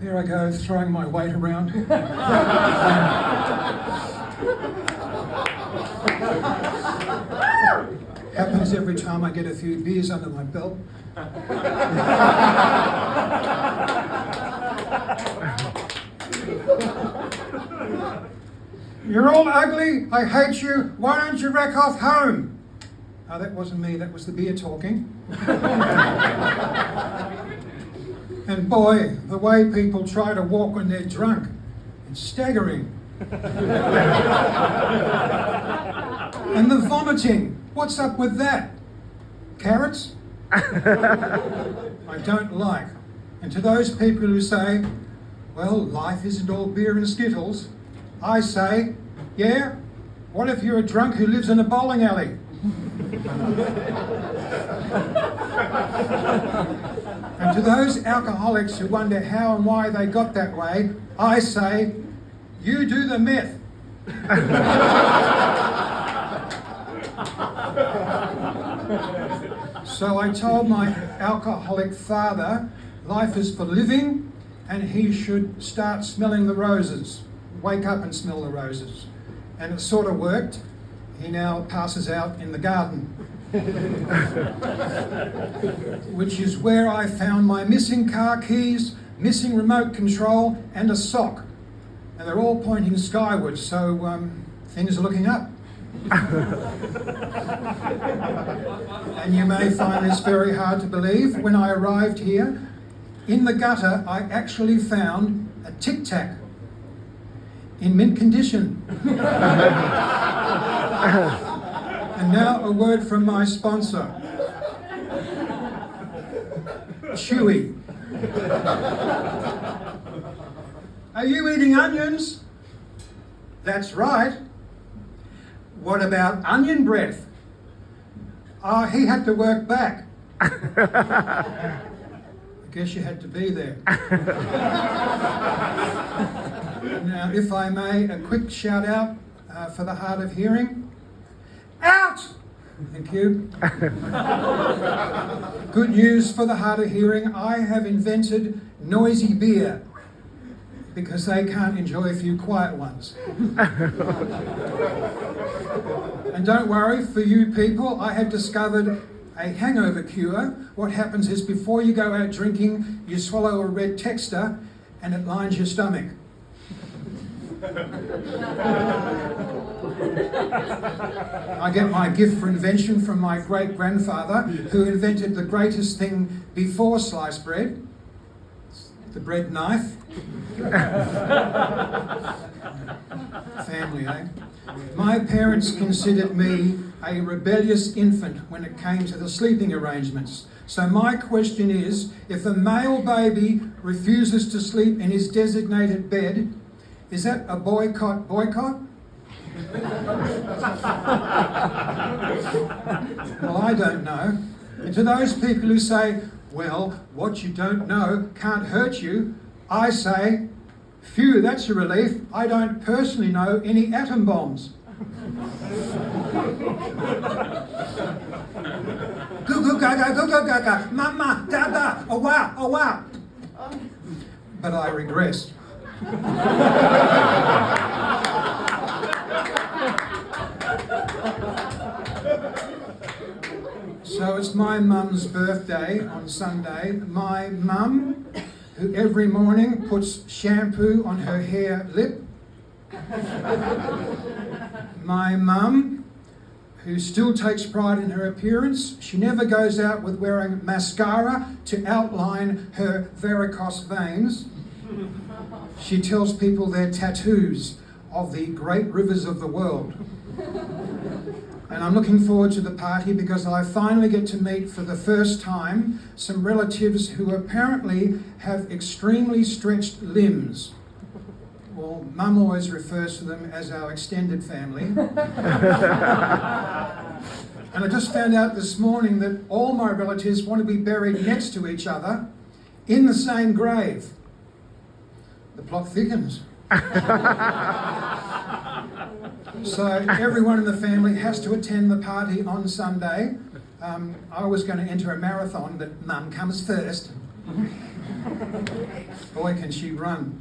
Here I go, throwing my weight around. Happens every time I get a few beers under my belt. You're all ugly, I hate you, why don't you wreck off home? Oh, that wasn't me, that was the beer talking. And boy, the way people try to walk when they're drunk, it's staggering. And the vomiting, what's up with that? Carrots? I don't like. And to those people who say, well, life isn't all beer and Skittles, I say, yeah, what if you're a drunk who lives in a bowling alley? And to those alcoholics who wonder how and why they got that way, I say, you do the meth. So I told my alcoholic father, life is for living, and he should start smelling the roses. Wake up and smell the roses. And it sort of worked. He now passes out in the garden. Which is where I found my missing car keys, missing remote control, and a sock. And they're all pointing skyward, so things are looking up. And you may find this very hard to believe. When I arrived here, in the gutter, I actually found a Tic Tac in mint condition. And now a word from my sponsor, Chewy. Are you eating onions? That's right. What about onion breath? He had to work back. I guess you had to be there. Now, if I may, a quick shout out for the hard of hearing. Out! Thank you. Good news for the hard of hearing. I have invented noisy beer because they can't enjoy a few quiet ones. And don't worry, for you people, I have discovered a hangover cure. What happens is before you go out drinking, you swallow a red Texter and it lines your stomach. I get my gift for invention from my great-grandfather, who invented the greatest thing before sliced bread, the bread knife. Family, eh? My parents considered me a rebellious infant when it came to the sleeping arrangements. So my question is, if a male baby refuses to sleep in his designated bed, is that a boycott? Well, I don't know. And to those people who say, well, what you don't know can't hurt you, I say, phew, that's a relief. I don't personally know any atom bombs. Goo goo gaga, goo goo gaga, mama, dada, oh wow, oh wow. But I regress. So it's my mum's birthday on Sunday. My mum, who every morning puts shampoo on her hair lip. My mum, who still takes pride in her appearance. She never goes out with wearing mascara to outline her varicose veins. She tells people they're tattoos of the great rivers of the world. And I'm looking forward to the party because I finally get to meet for the first time some relatives who apparently have extremely stretched limbs. Well, Mum always refers to them as our extended family. And I just found out this morning that all my relatives want to be buried next to each other in the same grave. The plot thickens. So everyone in the family has to attend the party on Sunday. I was going to enter a marathon, but Mum comes first. Boy, can she run.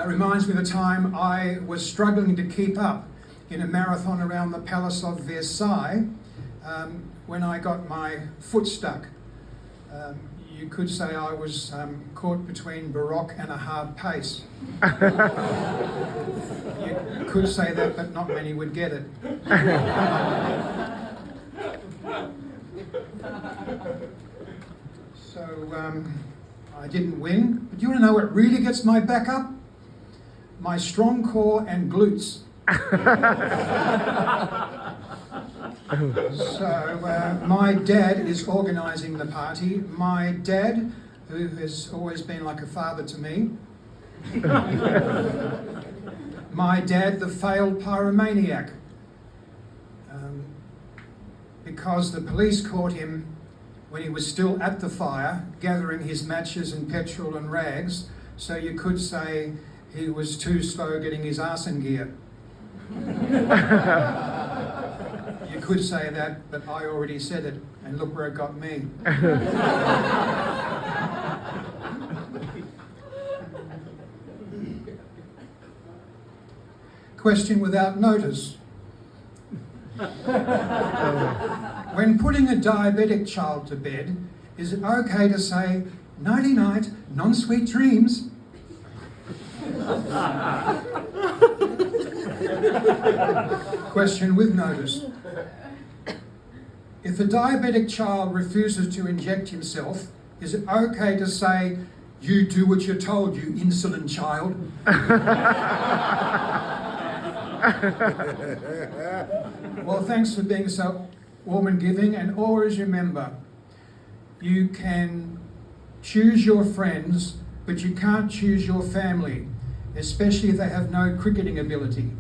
Reminds me of the time I was struggling to keep up in a marathon around the Palace of Versailles when I got my foot stuck. You could say I was caught between Baroque and a hard pace. You could say that, but not many would get it. So I didn't win, but you want to know what really gets my back up? My strong core and glutes. So my dad is organising the party. My dad, who has always been like a father to me. My dad, the failed pyromaniac. Because the police caught him when he was still at the fire, gathering his matches and petrol and rags, so you could say he was too slow getting his arse in gear. You could say that, but I already said it, and look where it got me. Question without notice. When putting a diabetic child to bed, is it okay to say, nighty-night, non-sweet dreams? Question with notice. If a diabetic child refuses to inject himself, is it okay to say, you do what you're told, you insolent child? Well, thanks for being so warm and giving, and always remember, you can choose your friends, but you can't choose your family, especially if they have no cricketing ability.